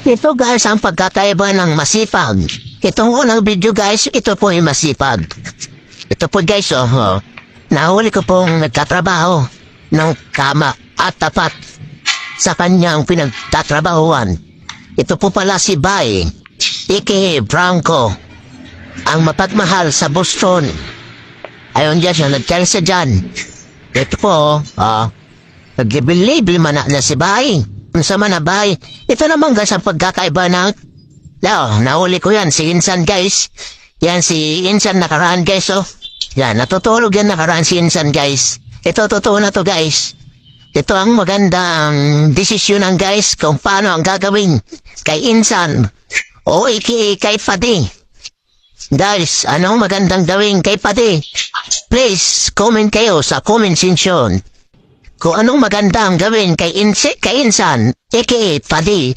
Ito guys ang pagkakaiba ng masipag. Itong unang video guys, ito po yung masipag. Ito po guys, nahuli ko pong nagtatrabaho ng kama at tapat sa kanyang pinagtatrabahuan. Ito po pala si Bay, aka Branco, ang mapagmahal sa Boston. Ayon dyan siya, nagkalsa dyan. Ito po, nag-libel man na si Bay. Sa manabay, ito naman guys ang pagkakaiba ng nahuli ko yan, si Insan guys. Yan si Insan nakaraan guys, Yan, natutulog yan nakaraan si Insan guys. Ito totoo na to guys. Ito ang magandang desisyonan guys kung paano ang gagawin kay Insan o kay Padi. Guys, anong magandang gawin kay Padi? Please, comment kayo sa comment section. Kung anong maganda ang gawin kay Insan, aka Padi,